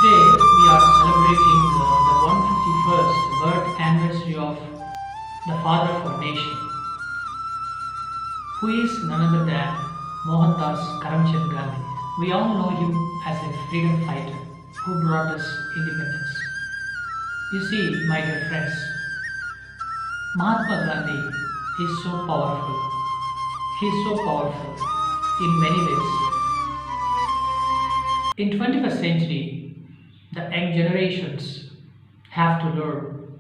Today we are celebrating the 151st birth anniversary of the father of our nation, who is none other than Mohandas Karamchand Gandhi. We all know him as a freedom fighter who brought us independence. You see, my dear friends, Mahatma Gandhi is so powerful. He is so powerful in many ways. In 21st century, the young generations have to learn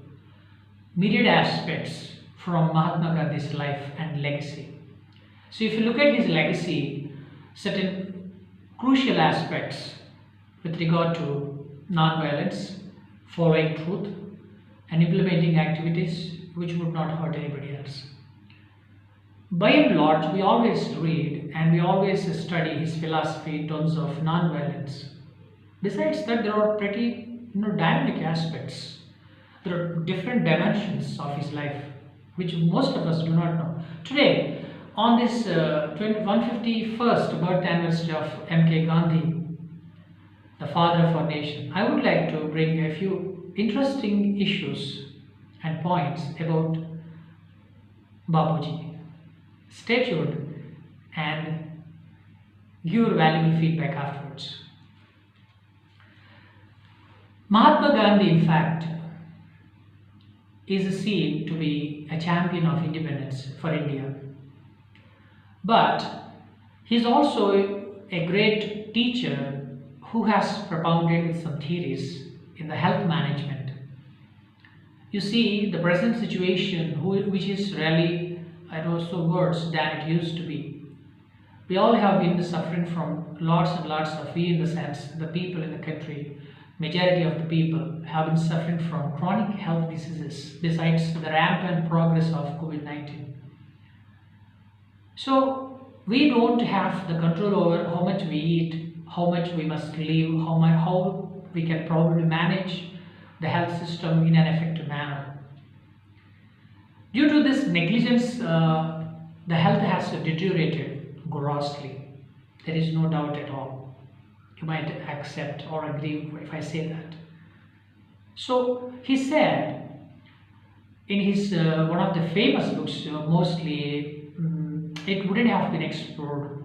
myriad aspects from Mahatma Gandhi's life and legacy. So if you look at his legacy, certain crucial aspects with regard to non-violence, following truth, and implementing activities which would not hurt anybody else. By and large, we always read and we always study his philosophy in terms of non-violence. Besides that, there are pretty dynamic aspects. There are different dimensions of his life which most of us do not know. Today, on this 151st birth anniversary of M.K. Gandhi, the father of our nation, I would like to bring a few interesting issues and points about Babuji. Stay tuned and give your valuable feedback afterwards. Mahatma Gandhi, in fact, is seen to be a champion of independence for India. But he is also a great teacher who has propounded some theories in the health management. You see, the present situation, which is really so worse than it used to be. We all have been suffering from lots and lots of, we in the sense, the people in the country, majority of the people have been suffering from chronic health diseases besides the rampant progress of COVID-19. So we don't have the control over how much we eat, how much we must live, how we can probably manage the health system in an effective manner. Due to this negligence, the health has deteriorated grossly. There is no doubt at all. You might accept or agree if I say that. So he said in his one of the famous books, mostly it wouldn't have been explored,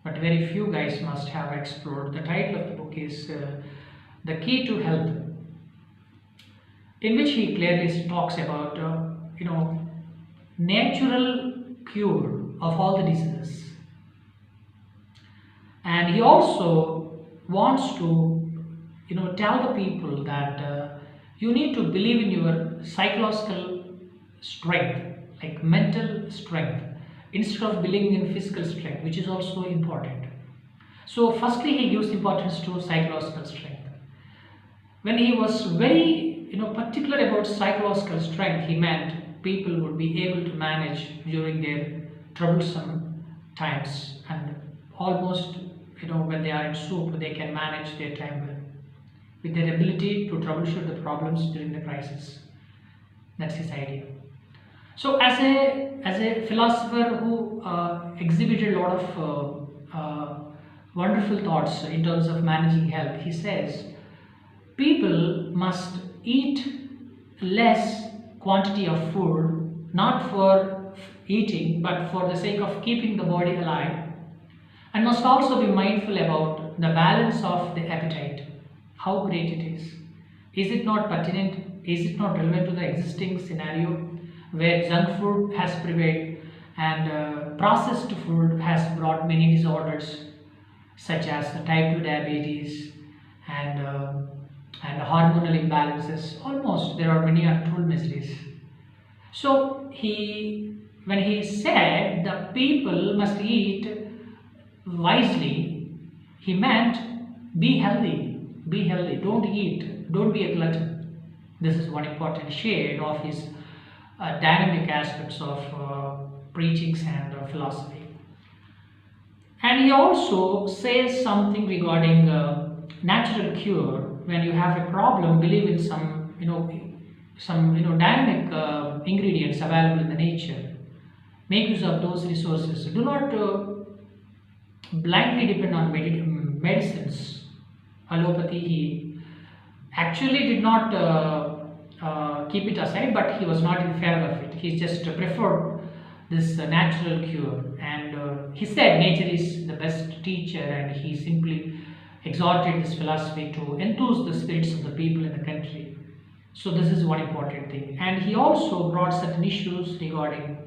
but very few guys must have explored. The title of the book is The Key to Health, in which he clearly talks about natural cure of all the diseases. And he also wants to tell the people that you need to believe in your psychological strength, like mental strength, instead of believing in physical strength, which is also important. So firstly, he gives importance to psychological strength. When he was very particular about psychological strength, he meant people would be able to manage during their troublesome times, and almost when they are in soup, they can manage their time well with their ability to troubleshoot the problems during the crisis. That's his idea. So as a philosopher who exhibited a lot of wonderful thoughts in terms of managing health, he says people must eat less quantity of food, not for eating but for the sake of keeping the body alive, and must also be mindful about the balance of the appetite, how great it is. Is it not pertinent? Is it not relevant to the existing scenario where junk food has prevailed and processed food has brought many disorders such as type 2 diabetes and hormonal imbalances? Almost there are many untold miseries. So when he said the people must eat wisely, he meant be healthy, don't be a glutton. This is one important shade of his dynamic aspects of preachings and philosophy. And he also says something regarding natural cure. When you have a problem, believe in some dynamic ingredients available in the nature. Make use of those resources. Do not blindly depend on medicines. Allopathy, actually did not keep it aside, but he was not in favor of it. He just preferred this natural cure, and he said nature is the best teacher, and he simply exhorted this philosophy to enthuse the spirits of the people in the country. So this is one important thing, and he also brought certain issues regarding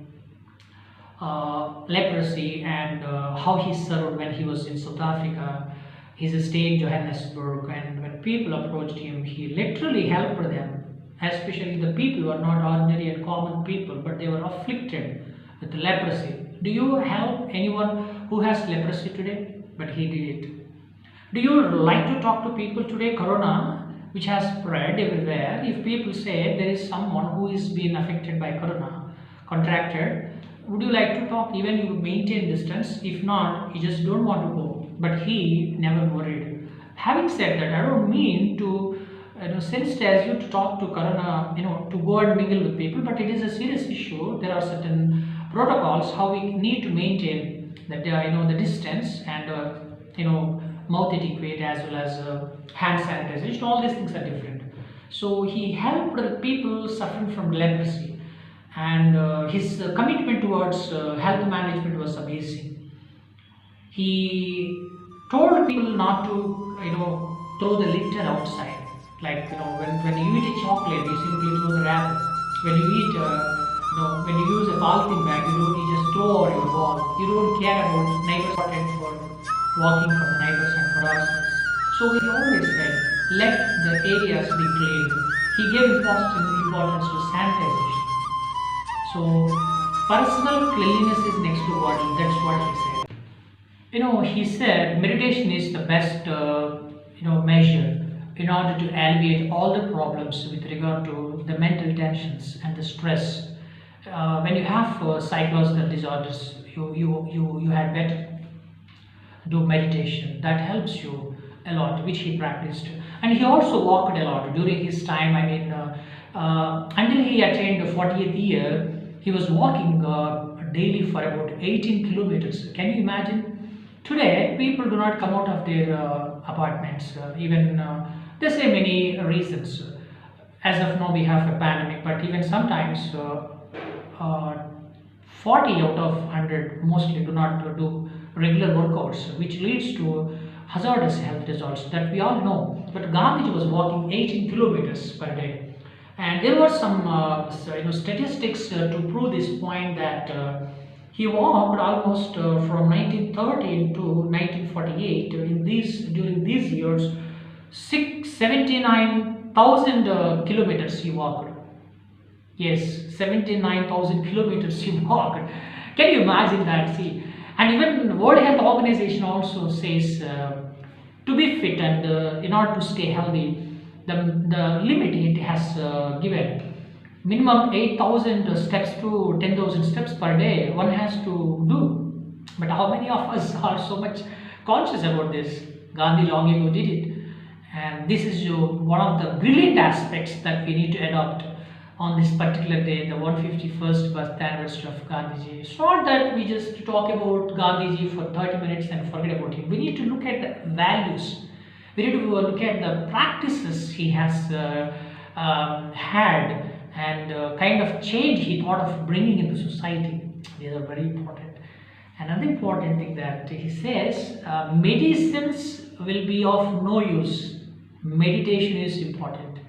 leprosy and how he served when he was in South Africa. He's stay in Johannesburg, and when people approached him, he literally helped them, especially the people who are not ordinary and common people, but they were afflicted with leprosy. Do you help anyone who has leprosy today? But he did it. Do you like to talk to people today? Corona, which has spread everywhere, if people say there is someone who is being affected by corona, contracted, would you like to talk? Even you maintain distance. If not, you just don't want to go. But he never worried. Having said that, I don't mean to sensitize you to talk to corona, to go and mingle with people, but it is a serious issue. There are certain protocols how we need to maintain that the distance and mouth etiquette as well as hand sanitization. All these things are different. So he helped the people suffering from leprosy, and his commitment towards health management was amazing. He told people not to throw the litter outside. Like when you eat a chocolate, you simply throw the wrapper. When you eat when you use a polythene bag, you just throw over your wall. You don't care about neighbors and for walking from the neighbors and for ourselves. So he always said, let the areas be clean. He gave importance to sanitization. So personal cleanliness is next to body. That's what he said. He said meditation is the best measure in order to alleviate all the problems with regard to the mental tensions and the stress. When you have psychological disorders, you had better do meditation. That helps you a lot, which he practiced. And he also walked a lot during his time. I mean, until he attained the 40th year, he was walking daily for about 18 kilometers. Can you imagine? Today, people do not come out of their apartments. Even they say many reasons. As of now, we have a pandemic, but even sometimes 40 out of 100 mostly do not do regular workouts, which leads to hazardous health results that we all know. But Gandhiji was walking 18 kilometers per day, and there were some statistics to prove this point that he walked almost from 1913 to 1948. During these years, 79,000 kilometers he walked. Yes, 79,000 kilometers he walked. Can you imagine that? See, and even the World Health Organization also says to be fit and in order to stay healthy, the limit it has given minimum 8,000 steps to 10,000 steps per day one has to do. But how many of us are so much conscious about this? Gandhi long ago did it, and this is one of the brilliant aspects that we need to adopt on this particular day, the 151st birth anniversary of Gandhiji. It's not that we just talk about Gandhiji for 30 minutes and forget about him. We need to look at the values. We need to look at the practices he has had and kind of change he thought of bringing into society. These are very important. Another important thing that he says, medicines will be of no use. Meditation is important.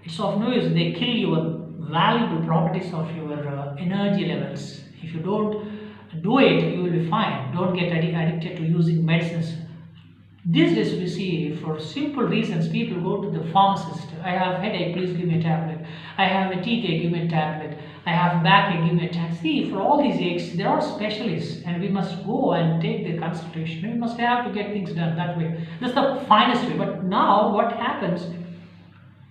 It's of no use. They kill your valuable properties of your energy levels. If you don't do it, you will be fine. Don't get addicted to using medicines. These days we see for simple reasons people go to the pharmacist. I have headache, please give me a tablet. I have a toothache, give me a tablet. I have backache, give me a tablet. See, for all these aches, there are specialists and we must go and take their consultation. We must have to get things done that way. That's the finest way. But now what happens?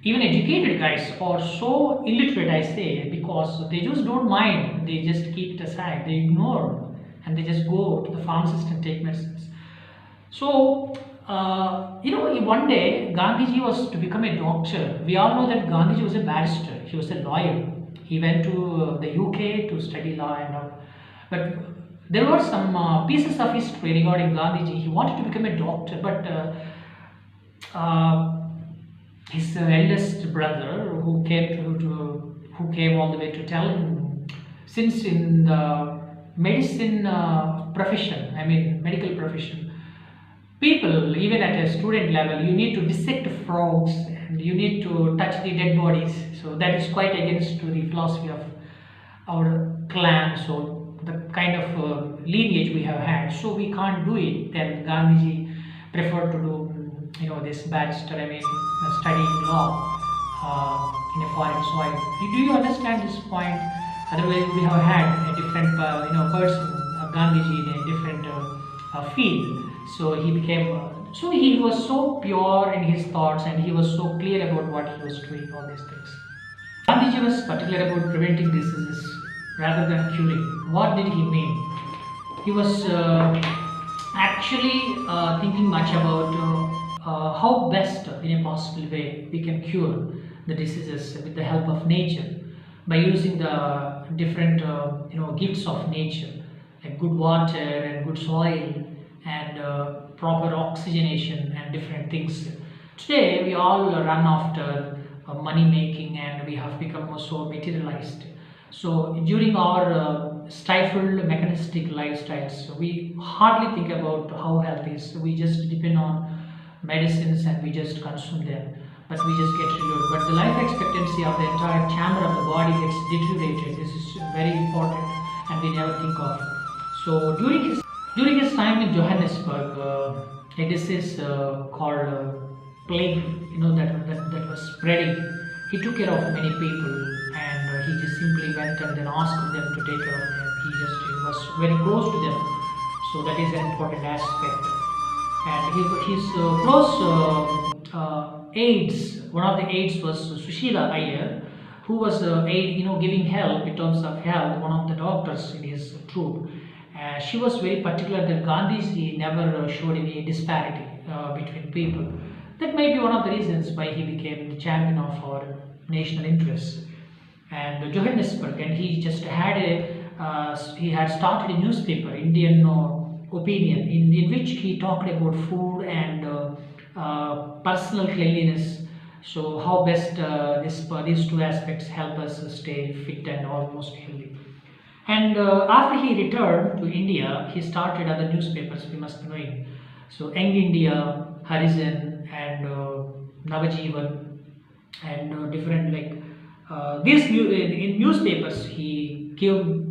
Even educated guys are so illiterate, I say, because they just don't mind. They just keep it aside. They ignore and they just go to the pharmacist and take medicines. So, one day Gandhiji was to become a doctor. We all know that Gandhiji was a barrister. He was a lawyer. He went to the UK to study law and all. But there were some pieces of history regarding Gandhiji. He wanted to become a doctor, but his eldest brother who came all the way to tell him, since in the medicine profession, I mean medical profession, people even at a student level, you need to dissect frogs and you need to touch the dead bodies. So that is quite against to the philosophy of our clan, so the kind of lineage we have had, so we can't do it. Then Gandhiji preferred to do this barrister, I mean studying law in a foreign soil. Do you understand this point? Otherwise we have had a different person, Gandhiji, in a different field. So he became so he was so pure in his thoughts and he was so clear about what he was doing, all these things. Gandhiji was particular about preventing diseases rather than curing. What did he mean? He was actually thinking much about how best, in a possible way, we can cure the diseases with the help of nature by using the different gifts of nature, like good water and good soil and proper oxygenation and different things. Today we all run after money making and we have become so materialized. So during our stifled mechanistic lifestyles, we hardly think about how health is. We just depend on medicines and we just consume them, but we just get relieved. But the life expectancy of the entire chamber of the body gets deteriorated. This is very important and we never think of. So during his time in Johannesburg, a disease called plague, that was spreading. He took care of many people, and he just simply went and then asked them to take care of them. He was very close to them, so that is an important aspect. And his close aides, one of the aides was Sushila Iyer, who was giving help in terms of health, one of the doctors in his troop. She was very particular that Gandhi never showed any disparity between people. That may be one of the reasons why he became the champion of our national interests. And Johannesburg, and he just had he had started a newspaper, Indian Opinion, in which he talked about food and personal cleanliness. So how best these two aspects help us stay fit and almost healthy. And after he returned to India, he started other newspapers, we must be knowing. So Young India, Horizon, and Navajivan, and different like in newspapers he gave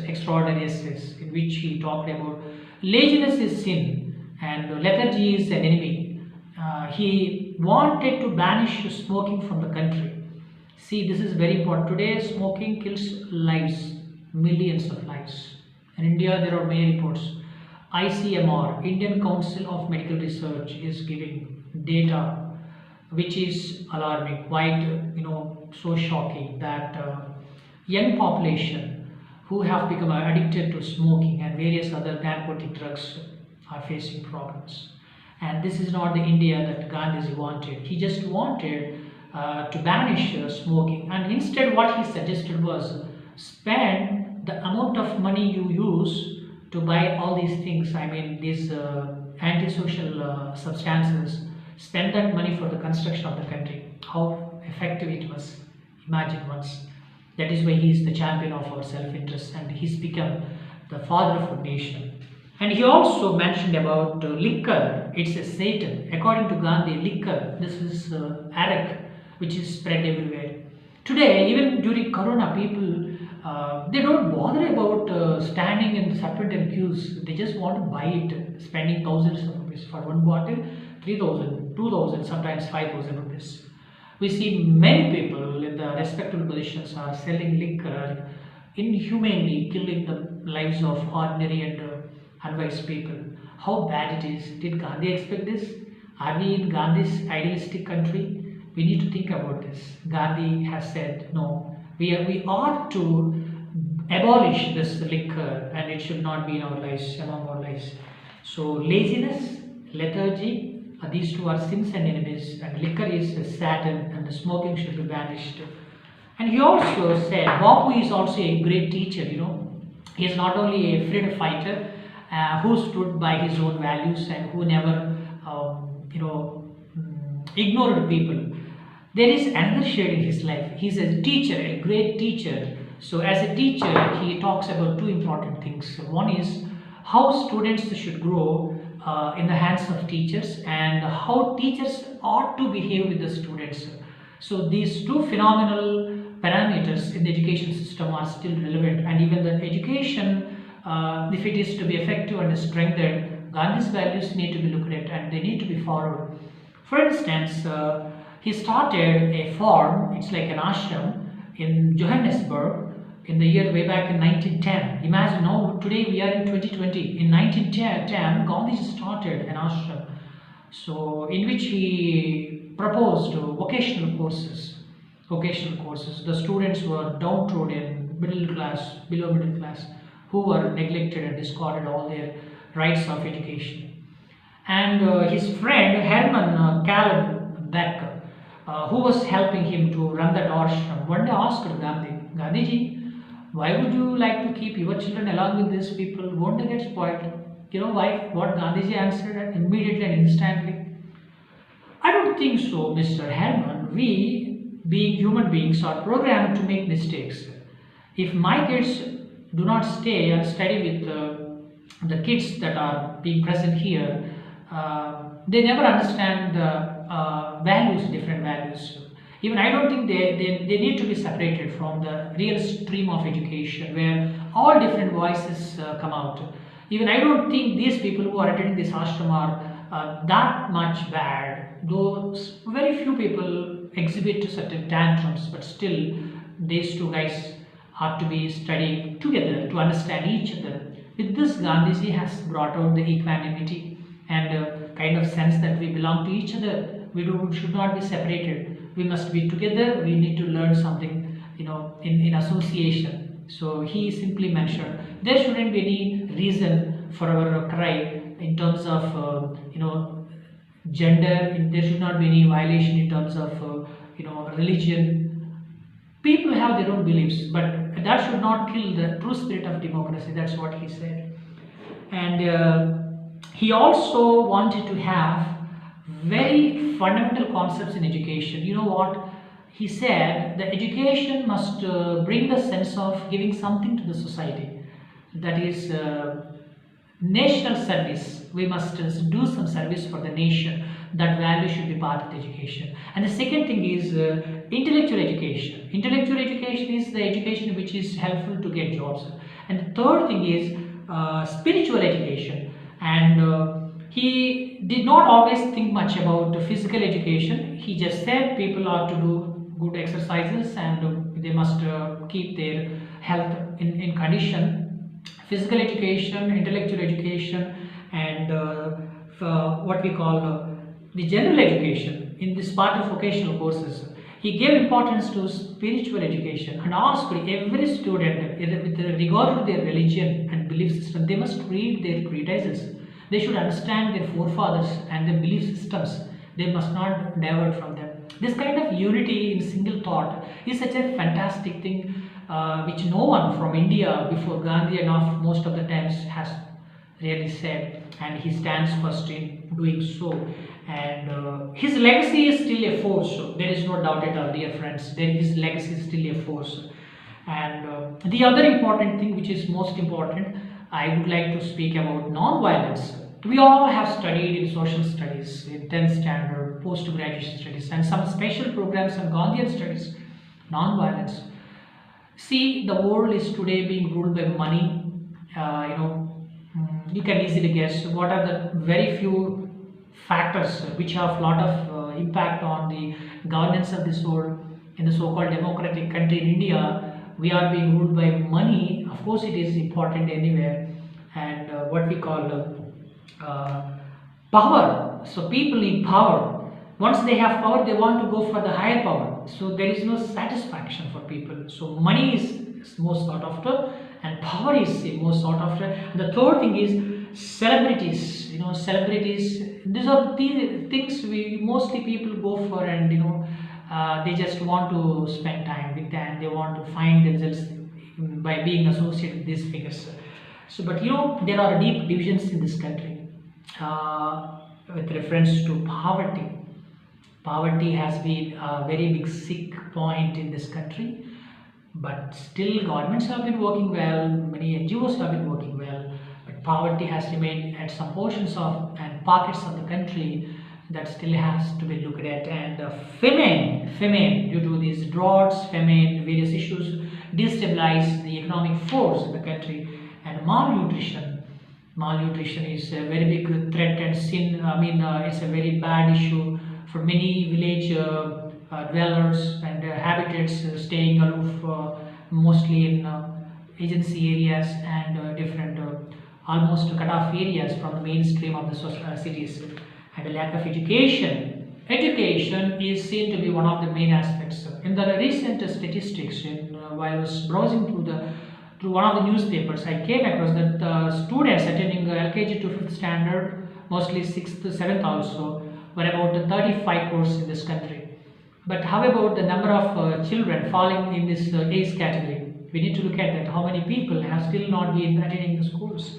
extraordinary essays in which he talked about laziness is sin and lethargy is an enemy. He wanted to banish smoking from the country. See, this is very important. Today, smoking kills lives, millions of lives. In India, there are many reports. ICMR, Indian Council of Medical Research, is giving data which is alarming, quite so shocking that young population who have become addicted to smoking and various other narcotic drugs are facing problems. And this is not the India that Gandhi wanted. He just wanted to banish smoking, and instead what he suggested was spend the amount of money you use to buy all these things, I mean these antisocial substances, spend that money for the construction of the country. How effective it was, imagine once. That is why he is the champion of our self-interest and he's become the father of a nation. And he also mentioned about liquor. It's a Satan. According to Gandhi, liquor, this is arak, which is spread everywhere. Today, even during Corona, people they don't bother about standing in serpentine queues. They just want to buy it, spending thousands of rupees for one bottle, 3,000, 2,000, sometimes 5,000 rupees. We see many people in the respectable positions are selling liquor, inhumanely killing the lives of ordinary and unwise people. How bad it is. Did Gandhi expect this? Are we in Gandhi's idealistic country? We need to think about this. Gandhi has said, no, we ought to abolish this liquor and it should not be in our lives, among our lives. So laziness, lethargy, these two are sins and enemies, and liquor is Satan and the smoking should be banished. And he also said, Bapu is also a great teacher, He is not only a freedom fighter who stood by his own values and who never, ignored people. There is another shade in his life. He's a teacher, a great teacher. So, as a teacher, he talks about two important things. One is how students should grow in the hands of teachers, and how teachers ought to behave with the students. So, these two phenomenal parameters in the education system are still relevant, and even the education, if it is to be effective and strengthened, Gandhi's values need to be looked at and they need to be followed. For instance, he started a farm, it's like an ashram in Johannesburg in the year way back in 1910. Imagine now, today we are in 2020. In 1910, Gandhi started an ashram, so in which he proposed vocational courses. Vocational courses. The students were downtrodden, middle class, below middle class, who were neglected and discarded all their rights of education. And his friend Herman Caleb Beck, who was helping him to run that ashram, one day asked Gandhi, Gandhiji, why would you like to keep your children along with these people? Won't they get spoiled? You know why? What Gandhiji answered immediately and instantly. I don't think so, Mr. Herman. We, being human beings, are programmed to make mistakes. If my kids do not stay and study with the kids that are being present here, they never understand the values, different values. Even I don't think they need to be separated from the real stream of education where all different voices come out. Even I don't think these people who are attending this ashram are that much bad. Though very few people exhibit certain tantrums, but still these two guys have to be studying together to understand each other. With this, Gandhiji has brought out the equanimity and kind of sense that we belong to each other. Should not be separated. We must be together. We need to learn something, in association. So he simply mentioned there shouldn't be any reason for our cry in terms of gender. There should not be any violation in terms of religion. People have their own beliefs, but that should not kill the true spirit of democracy. That's what he said. And he also wanted to have very fundamental concepts in education. You know what? He said the education must bring the sense of giving something to the society. That is national service. We must do some service for the nation. That value should be part of the education. And the second thing is intellectual education. Intellectual education is the education which is helpful to get jobs. And the third thing is spiritual education. And he did not always think much about physical education. He just said people are to do good exercises and they must keep their health in condition. Physical education, intellectual education, and what we call the general education in this part of vocational courses. He gave importance to spiritual education and asked every student, with regard to their religion and belief system, they must read their treatises. They should understand their forefathers and their belief systems. They must not divert from them. This kind of unity in single thought is such a fantastic thing, which no one from India before Gandhi and after most of the times has really said, and he stands first in doing so. And his legacy is still a force. So there is no doubt at all, dear friends. His legacy is still a force. And the other important thing, which is most important, I would like to speak about non-violence. We all have studied in social studies, in 10th standard, post-graduate studies, and some special programs on Gandhian studies. Non-violence. See, the world is today being ruled by money. You can easily guess what are the very few factors which have a lot of impact on the governance of this world. In the so-called democratic country in India, we are being ruled by money. Of course, it is important anywhere. And what we call power. So people need power. Once they have power, they want to go for the higher power. So there is no satisfaction for people. So money is most sought after, and power is most sought after. And the third thing is celebrities. Celebrities. These are the things we mostly people go for, and they just want to spend time with them. They want to find themselves by being associated with these figures. So, but there are deep divisions in this country with reference to poverty. Poverty has been a very big sick point in this country, but still governments have been working well, many NGOs have been working well, but poverty has remained at some portions of and pockets of the country that still has to be looked at. And famine due to these droughts, famine, various issues destabilize the economic force in the country. And malnutrition is a very big threat and sin. I mean, it's a very bad issue for many village dwellers and habitats staying aloof, mostly in agency areas and different almost cut off areas from the mainstream of the cities. And a lack of education is seen to be one of the main aspects. In the recent statistics, while I was browsing through one of the newspapers, I came across that students attending LKG to 5th standard, mostly 6th, 7th also, were about 35 crores in this country. But how about the number of children falling in this age category? We need to look at that. How many people have still not been attending the schools?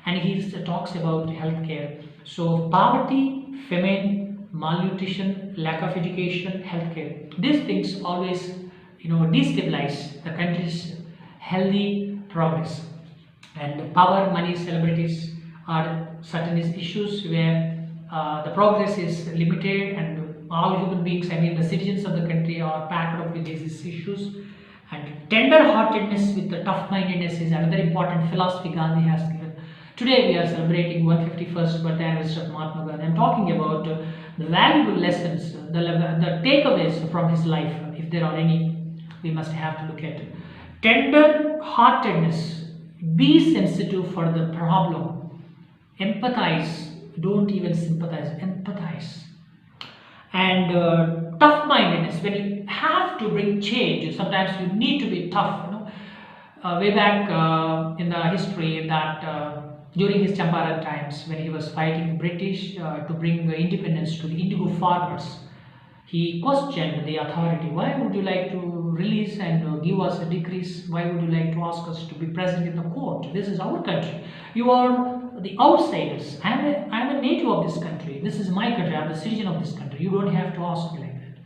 And he talks about healthcare. So poverty, famine, malnutrition, lack of education, healthcare. These things always, destabilize the country's healthy progress. And power, money, celebrities are certain issues where the progress is limited, and all human beings, I mean the citizens of the country, are packed up with these issues. And tender-heartedness with the tough-mindedness is another important philosophy Gandhi has given. Today we are celebrating 151st birthday anniversary of Mahatma Gandhi. I'm talking about the valuable lessons, the takeaways from his life, if there are any, we must have to look at. Tender-heartedness, be sensitive for the problem, empathize, don't even sympathize, empathize. And tough-mindedness, when you have to bring change, sometimes you need to be tough. Way back in the history that during his Champaran times, when he was fighting the British to bring independence to the indigo farmers, he questioned the authority. Why would you like to release and give us a decrease? Why would you like to ask us to be present in the court? This is our country. You are the outsiders. I'm a native of this country. This is my country. I'm a citizen of this country. You don't have to ask me like that.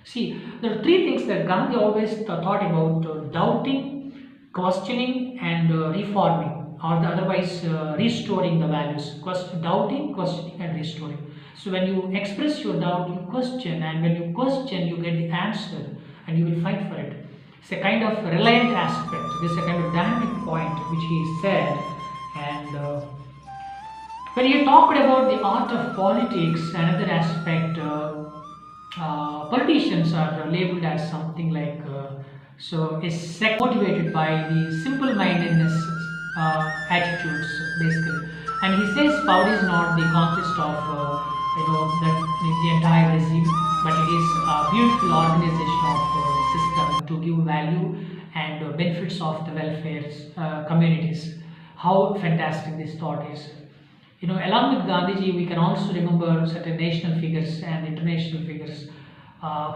See, there are three things that Gandhi always thought about: doubting, questioning, and reforming, or otherwise restoring the values. Doubting, questioning, and restoring. So when you express your doubt, you question, and when you question, you get the answer, and you will fight for it. It's a kind of reliant aspect. This is a kind of dynamic point which he said. And when you talked about the art of politics, another aspect, politicians are labeled as something like so is motivated by the simple-mindedness attitudes, basically. And he says power is not the conquest of the entire regime, but it is a beautiful organization of system to give value and benefits of the welfare communities. How fantastic this thought is. Along with Gandhiji, we can also remember certain national figures and international figures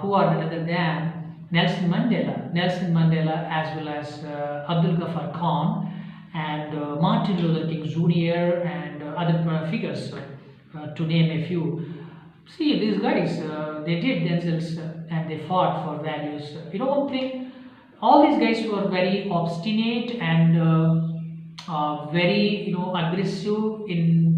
who are none other than Nelson Mandela, as well as Abdul Ghaffar Khan, and Martin Luther King Jr., and other figures, to name a few. See, these guys, they did themselves and they fought for values. One thing, all these guys were very obstinate and very aggressive in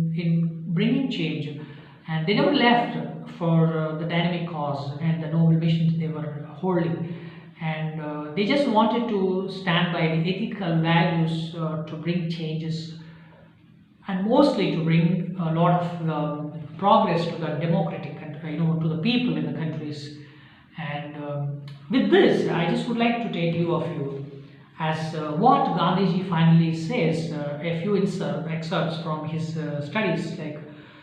bringing change, and they never left for the dynamic cause and the noble missions they were holding, and they just wanted to stand by the ethical values to bring changes, and mostly to bring a lot of progress to the democratic country, to the people in the countries. And with this, I just would like to take you of you as what Gandhiji finally says, a few excerpts from his studies, like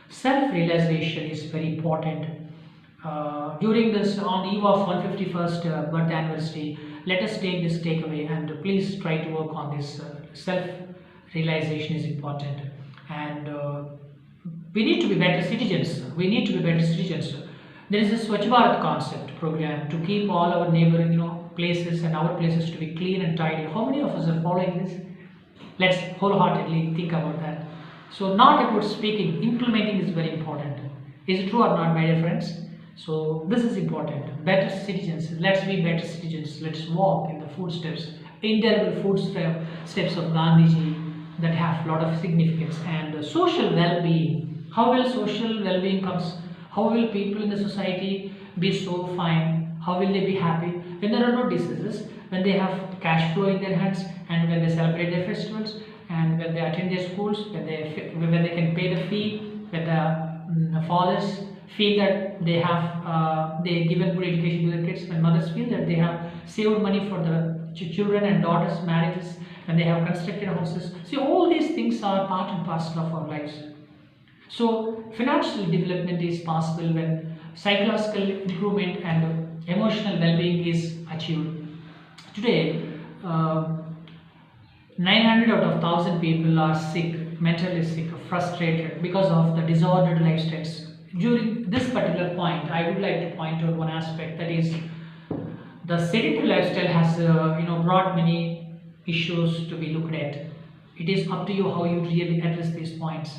self-realization is very important. During this, on the eve of 151st birth anniversary, let us take this takeaway and please try to work on this. Self-realization is important, and we need to be better citizens. We need to be better citizens. There is a Swachh Bharat concept program to keep all our neighboring, places and our places to be clean and tidy. How many of us are following this? Let's wholeheartedly think about that. So, not about speaking, implementing is very important. Is it true or not, my dear friends? So this is important. Better citizens. Let's be better citizens. Let's walk in the footsteps, indelible footsteps of Gandhiji that have a lot of significance. And social well-being. How will social well-being comes? How will people in the society be so fine? How will they be happy when there are no diseases? When they have cash flow in their hands, and when they celebrate their festivals, and when they attend their schools, when they can pay the fee, when the fathers feel that they have they given good education to their kids, when mothers feel that they have saved money for the children and daughters marriages, when they have constructed houses. See, all these things are part and parcel of our lives. So financial development is possible when psychological improvement and emotional well-being is achieved. Today, 900 out of 1000 people are sick, mentally sick, frustrated because of the disordered lifestyles. During this particular point, I would like to point out one aspect, that is the sedentary lifestyle has brought many issues to be looked at. It is up to you how you really address these points.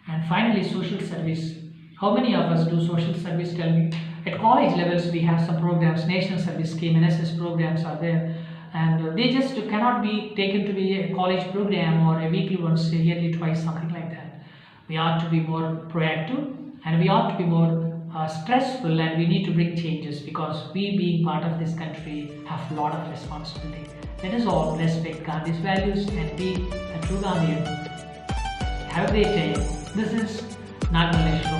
And finally, social service. How many of us do social service? Tell me. At college levels, we have some programs, national service scheme, NSS programs are there, and they just cannot be taken to be a college program or a weekly once, yearly twice, something like that. We ought to be more proactive, and we ought to be more stressful, and we need to bring changes, because we, being part of this country, have a lot of responsibility. Let us all respect Gandhi's values and be a true Gandhian. Have a great day. This is Nagamalesh.